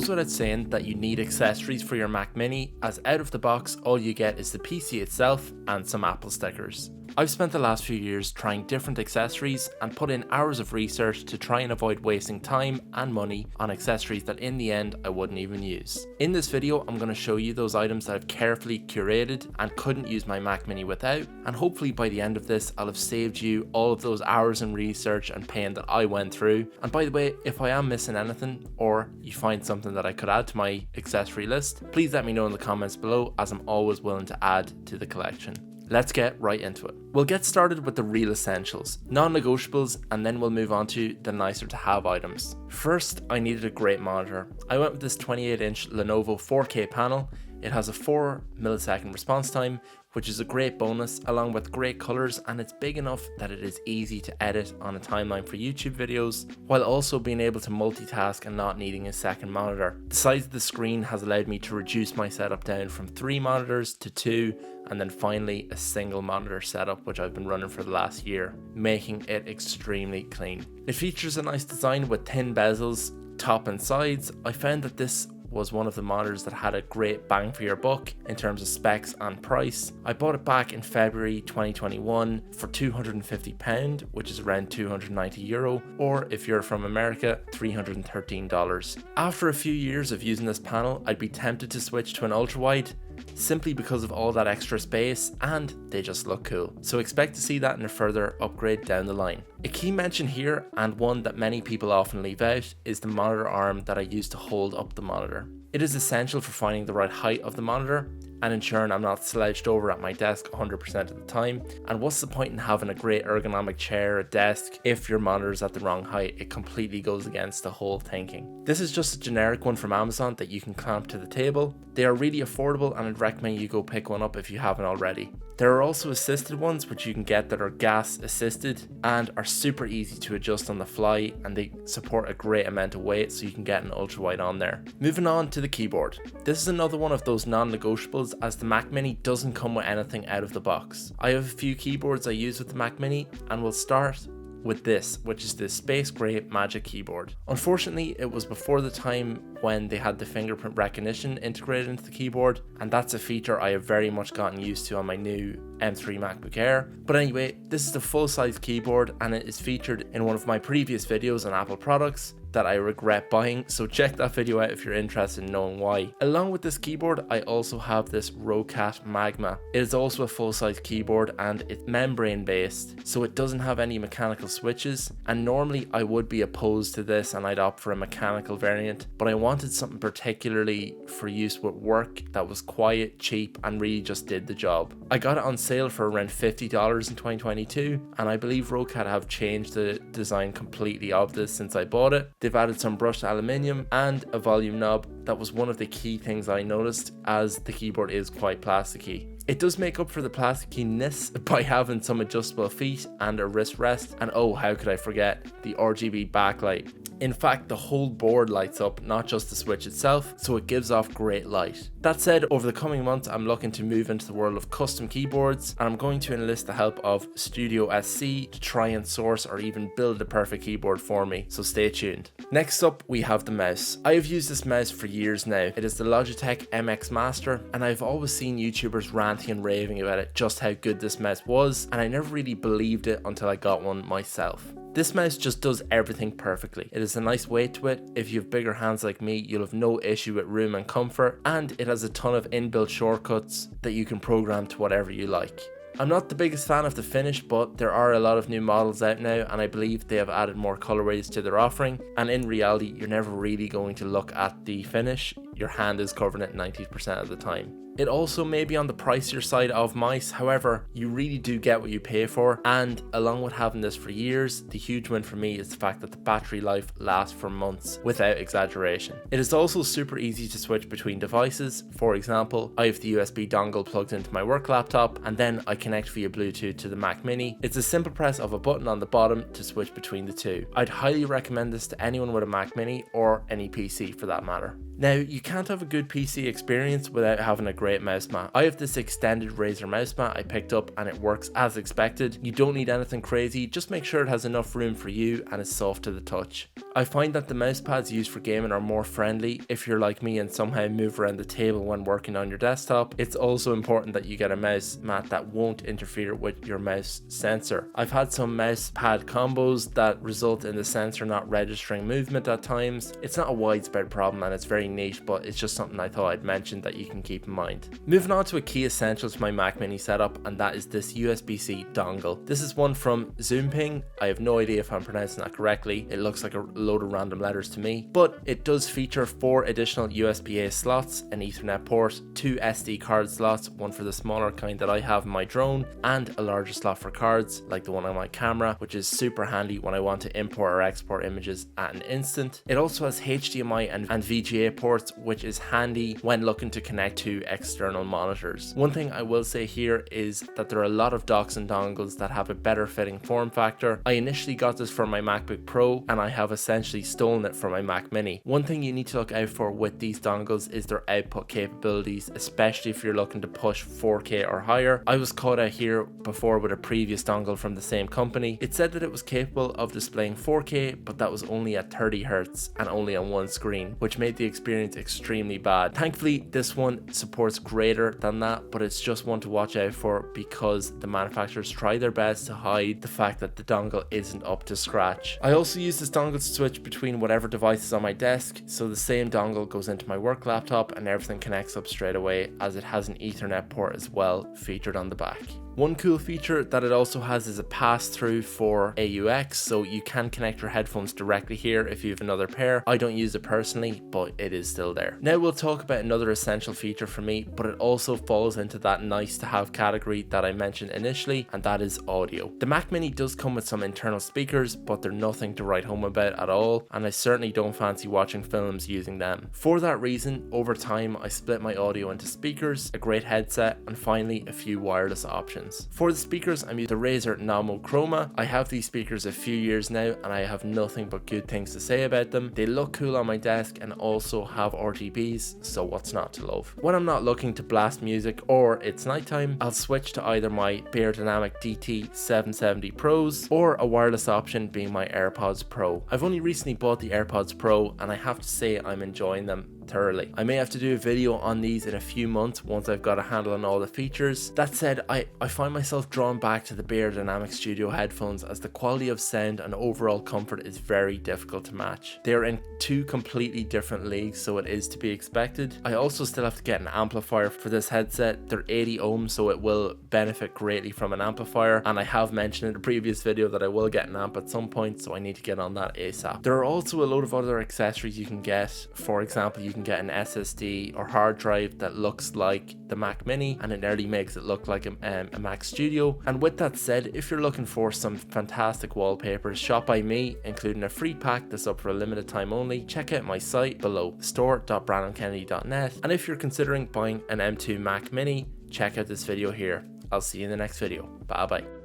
goes without saying that you need accessories for your Mac Mini, as out of the box all you get is the PC itself and some Apple stickers. I've spent the last few years trying different accessories and put in hours of research to try and avoid wasting time and money on accessories that in the end I wouldn't even use. In this video I'm going to show you those items that I've carefully curated and couldn't use my Mac Mini without, and hopefully by the end of this I'll have saved you all of those hours in research and pain that I went through. And by the way, if I am missing anything or you find something that I could add to my accessory list, please let me know in the comments below, as I'm always willing to add to the collection. Let's get right into it. We'll get started with the real essentials, non-negotiables, and then we'll move on to the nicer to have items. First, I needed a great monitor. I went with this 28-inch Lenovo 4K panel. It has a 4 millisecond response time, which is a great bonus, along with great colors, and it's big enough that it is easy to edit on a timeline for YouTube videos, while also being able to multitask and not needing a second monitor. The size of the screen has allowed me to reduce my setup down from 3 monitors to 2, and then finally a single monitor setup, which I've been running for the last year, making it extremely clean. It features a nice design with thin bezels, top and sides. I found that this was one of the monitors that had a great bang for your buck in terms of specs and price. I bought it back in February 2021 for £250, which is around €290, or if you're from America, $313. After a few years of using this panel, I'd be tempted to switch to an ultrawide, simply because of all that extra space, and they just look cool. So expect to see that in a further upgrade down the line. A key mention here, and one that many people often leave out, is the monitor arm that I use to hold up the monitor. It is essential for finding the right height of the monitor and ensuring I'm not slouched over at my desk 100% of the time. And what's the point in having a great ergonomic chair or desk if your monitor is at the wrong height? It completely goes against the whole thinking. This is just a generic one from Amazon that you can clamp to the table. They are really affordable, and I'd recommend you go pick one up if you haven't already. There are also assisted ones which you can get that are gas assisted and are super easy to adjust on the fly, and they support a great amount of weight, so you can get an ultrawide on there. Moving on to the keyboard. This is another one of those non-negotiables, as the Mac Mini doesn't come with anything out of the box. I have a few keyboards I use with the Mac Mini, and we'll start with this, which is the Space Gray Magic Keyboard. Unfortunately, it was before the time when they had the fingerprint recognition integrated into the keyboard, and that's a feature I have very much gotten used to on my new M3 MacBook Air. But anyway, this is the full-size keyboard, and it is featured in one of my previous videos on Apple products that I regret buying, so check that video out if you're interested in knowing why. Along with this keyboard, I also have this Rocat Magma. It is also a full-size keyboard, and it's membrane based, so it doesn't have any mechanical switches, and normally I would be opposed to this and I'd opt for a mechanical variant, but I wanted something particularly for use with work that was quiet, cheap, and really just did the job. I got it on sale for around $50 in 2022, and I believe Rocat have changed the design completely of this since I bought it. They've added some brushed aluminium and a volume knob. That was one of the key things I noticed, as the keyboard is quite plasticky. It does make up for the plasticiness by having some adjustable feet and a wrist rest, and oh, how could I forget the RGB backlight. In fact, the whole board lights up, not just the switch itself, so it gives off great light. That said, over the coming months I'm looking to move into the world of custom keyboards, and I'm going to enlist the help of Studio SC to try and source or even build the perfect keyboard for me, so stay tuned. Next up, we have the mouse. I have used this mouse for years now. It is the Logitech MX Master, and I've always seen YouTubers ranting and raving about it, just how good this mouse was, and I never really believed it until I got one myself. This mouse just does everything perfectly. It has a nice weight to it. If you have bigger hands like me, you'll have no issue with room and comfort, and it has a ton of inbuilt shortcuts that you can program to whatever you like. I'm not the biggest fan of the finish, but there are a lot of new models out now, and I believe they have added more colorways to their offering, and in reality you're never really going to look at the finish. Your hand is covering it 90% of the time. It also may be on the pricier side of mice, however, you really do get what you pay for, and along with having this for years, the huge win for me is the fact that the battery life lasts for months without exaggeration. It is also super easy to switch between devices. For example, I have the USB dongle plugged into my work laptop, and then I connect via Bluetooth to the Mac Mini. It's a simple press of a button on the bottom to switch between the two. I'd highly recommend this to anyone with a Mac Mini, or any PC for that matter. Now, you can't have a good PC experience without having a great mouse mat. I have this extended Razer mouse mat I picked up, and it works as expected. You don't need anything crazy, just make sure it has enough room for you and is soft to the touch. I find that the mouse pads used for gaming are more friendly if you're like me and somehow move around the table when working on your desktop. It's also important that you get a mouse mat that won't interfere with your mouse sensor. I've had some mouse pad combos that result in the sensor not registering movement at times. It's not a widespread problem and it's very niche, but it's just something I thought I'd mention that you can keep in mind. Moving on to a key essential to my Mac Mini setup, and that is this USB-C dongle. This is one from Zoomping. I have no idea if I'm pronouncing that correctly. It looks like a load of random letters to me, but it does feature 4 additional USB-A slots, an Ethernet port, 2 SD card slots, one for the smaller kind that I have in my drone, and a larger slot for cards like the one on my camera, which is super handy when I want to import or export images at an instant. It also has HDMI and VGA ports, which is handy when looking to connect to external monitors. One thing I will say here is that there are a lot of docks and dongles that have a better fitting form factor. I initially got this for my MacBook Pro and I have essentially stolen it for my Mac Mini. One thing you need to look out for with these dongles is their output capabilities, especially if you're looking to push 4K or higher. I was caught out here before with a previous dongle from the same company. It said that it was capable of displaying 4K, but that was only at 30 Hz and only on one screen, which made the experience extremely bad. Thankfully, this one supports greater than that, but it's just one to watch out for because the manufacturers try their best to hide the fact that the dongle isn't up to scratch. I also use this dongle to switch between whatever device is on my desk, so the same dongle goes into my work laptop and everything connects up straight away, as it has an Ethernet port as well featured on the back. One cool feature that it also has is a pass-through for AUX, so you can connect your headphones directly here if you have another pair. I don't use it personally, but it is still there. Now we'll talk about another essential feature for me, but it also falls into that nice to have category that I mentioned initially, and that is audio. The Mac Mini does come with some internal speakers, but they're nothing to write home about at all, and I certainly don't fancy watching films using them. For that reason, over time I split my audio into speakers, a great headset, and finally a few wireless options. For the speakers, I'm using the Razer Namo Chroma. I have these speakers a few years now and I have nothing but good things to say about them. They look cool on my desk and also have RGBs, so what's not to love? When I'm not looking to blast music or it's nighttime, I'll switch to either my Beyerdynamic DT770 Pros or a wireless option being my AirPods Pro. I've only recently bought the AirPods Pro and I have to say I'm enjoying them thoroughly. I may have to do a video on these in a few months once I've got a handle on all the features. That said, I find myself drawn back to the Beyerdynamic Studio headphones as the quality of sound and overall comfort is very difficult to match. They are in 2 completely different leagues, so it is to be expected. I also still have to get an amplifier for this headset. They're 80 ohms, so it will benefit greatly from an amplifier, and I have mentioned in a previous video that I will get an amp at some point, so I need to get on that ASAP. There are also a load of other accessories you can get. For example, you can get an SSD or hard drive that looks like the Mac Mini and it nearly makes it look like a Mac Studio. And with that said, if you're looking for some fantastic wallpapers shot by me, including a free pack that's up for a limited time only, check out my site below, store.brandonkennedy.net. And if you're considering buying an M2 Mac Mini, check out this video here. I'll see you in the next video. Bye bye.